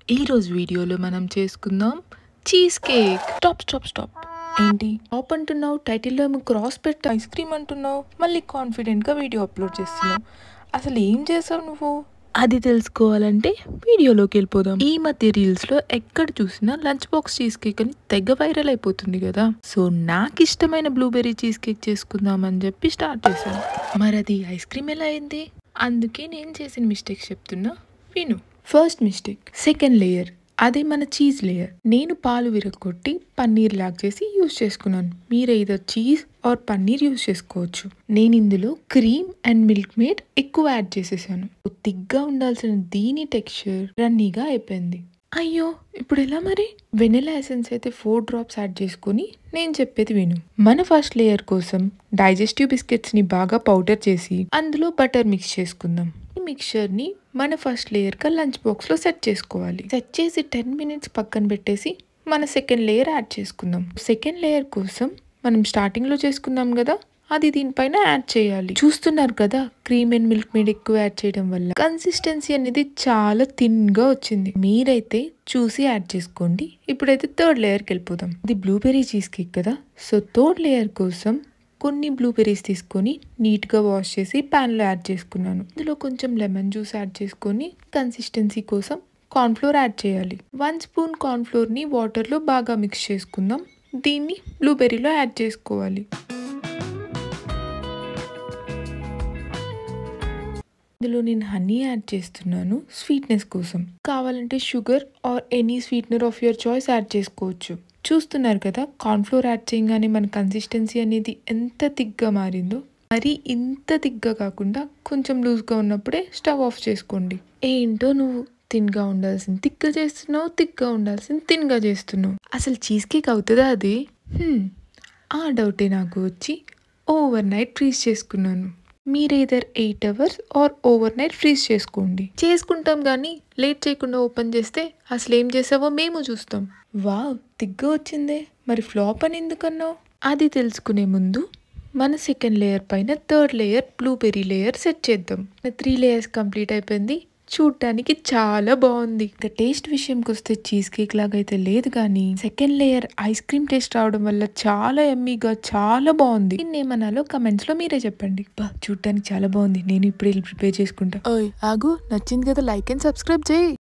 ఈ రోజు వీడియోలో మనం చేసుకుందాం చీజ్ కేక్. స్టాప్. ఏంటి టాప్ అంటున్నావు? టైటిల్లో ఏమో క్రాస్ పెట్టి ఐస్ క్రీమ్ అంటున్నావు, మళ్ళీ కాన్ఫిడెంట్గా వీడియో అప్లోడ్ చేస్తున్నావు. అసలు ఏం చేసావు నువ్వు? అది తెలుసుకోవాలంటే వీడియోలోకి వెళ్ళిపోదాం. ఈ మధ్య రీల్స్లో ఎక్కడ చూసినా లంచ్ బాక్స్ చీజ్ కేక్ అని తెగ వైరల్ అయిపోతుంది కదా. సో నాకు ఇష్టమైన బ్లూబెర్రీ చీజ్ కేక్ చేసుకుందామని చెప్పి స్టార్ట్ చేశాను. మరి అది ఐస్ క్రీమ్ ఎలా అయింది? అందుకే నేను చేసిన మిస్టేక్స్ చెప్తున్నా, విను. ఫస్ట్ మిస్టేక్, సెకండ్ లేయర్, అదే మన చీజ్ లేయర్. నేను పాలు విరగొట్టి పన్నీర్ లాగ్ చేసి యూజ్ చేసుకున్నాను. మీరు ఏదో చీజ్ ఆర్ పన్నీర్ యూజ్ చేసుకోవచ్చు. నేను ఇందులో క్రీమ్ అండ్ మిల్క్ మేడ్ ఎక్కువ యాడ్ చేసేసాను. తిగ్గా ఉండాల్సిన దీని టెక్స్చర్ రన్నీగా అయిపోయింది. అయ్యో, ఇప్పుడు ఎలా మరి? వెనిలా ఎసెన్స్ అయితే 4 drops యాడ్ చేసుకుని నేను చెప్పేది విను. మన ఫస్ట్ లేయర్ కోసం డైజెస్టివ్ బిస్కెట్స్ ని బాగా పౌడర్ చేసి అందులో బటర్ మిక్స్ చేసుకుందాం. ఈ మిక్చర్ ని మన ఫస్ట్ లేయర్ గా లంచ్ బాక్స్ లో సెట్ చేసుకోవాలి. సెట్ చేసి 10 minutes పక్కన పెట్టేసి మన సెకండ్ లేయర్ యాడ్ చేసుకుందాం. సెకండ్ లేయర్ కోసం మనం స్టార్టింగ్ లో చేసుకుందాం కదా, అది దీనిపైన యాడ్ చేయాలి. చూస్తున్నారు కదా, క్రీమ్ అండ్ మిల్క్ మేడ్ ఎక్కువ యాడ్ చేయడం వల్ల కన్సిస్టెన్సీ అనేది చాలా థిన్ గా వచ్చింది. మీరైతే చూసి యాడ్ చేసుకోండి. ఇప్పుడైతే థర్డ్ లేయర్కి వెళ్ళిపోదాం. ఇది బ్లూబెర్రీ చీజ్ కేక్ కదా, సో థర్డ్ లేయర్ కోసం కొన్ని బ్లూబెర్రీస్ తీసుకొని నీట్ గా వాష్ చేసి ప్యాన్ లో యాడ్ చేసుకున్నాను. ఇందులో కొంచెం లెమన్ జ్యూస్ యాడ్ చేసుకొని కన్సిస్టెన్సీ కోసం కార్న్ఫ్లోర్ యాడ్ చేయాలి. 1 spoon కార్న్ఫ్లోర్ ని వాటర్ లో బాగా మిక్స్ చేసుకుందాం. దీన్ని బ్లూబెర్రీలో యాడ్ చేసుకోవాలి. ఇందులో నేను హనీ యాడ్ చేస్తున్నాను స్వీట్నెస్ కోసం. కావాలంటే sugar or any sweetener of your choice add చేసుకోవచ్చు. చూస్తున్నారు కదా, కార్న్ఫ్లోర్ యాడ్ చేయగానే మన కన్సిస్టెన్సీ అనేది ఎంత థిక్గా మారిందో. మరి ఇంత థిక్గా కాకుండా కొంచెం లూజ్గా ఉన్నప్పుడే స్టవ్ ఆఫ్ చేసుకోండి. ఏంటో నువ్వు థిన్గా ఉండాల్సింది థిక్గా చేస్తున్నావు, థిక్గా ఉండాల్సింది థిన్గా చేస్తున్నావు. అసలు చీజ్ కేక్ అవుతుందా అది? ఆ డౌటే నాకు వచ్చి ఓవర్ నైట్ ఫ్రీజ్ చేసుకున్నాను. మీరు either 8 hours or overnight freeze చేసుకోండి. చేసుకుంటాం కానీ లేట్ చేయకుండా ఓపెన్ చేస్తే అసలు ఏం చేసావో మేము చూస్తాం. వావ్, తిగ్గా వచ్చిందే. మరి ఫ్లాప్ అని ఎందుకన్నావు? అది తెలుసుకునే ముందు మన సెకండ్ లేయర్ పైన third layer blueberry layer set చేద్దాం. 3 layers కంప్లీట్ అయిపోయింది. చూడటానికి చాలా బాగుంది. ఇక టేస్ట్ విషయంకి వస్తే చీజ్ కేక్ లాగా అయితే లేదు, కానీ second layer ice cream taste రావడం వల్ల చాలా ఎమ్మీగా చాలా బాగుంది. ఏమనాలో కమెంట్స్ లో మీరే చెప్పండి. చూడటానికి చాలా బాగుంది. నేను ఇప్పుడు ప్రిపేర్ చేసుకుంటా. ఆగు, నచ్చింది కదా, లైక్ అండ్ సబ్స్క్రైబ్ చేయి.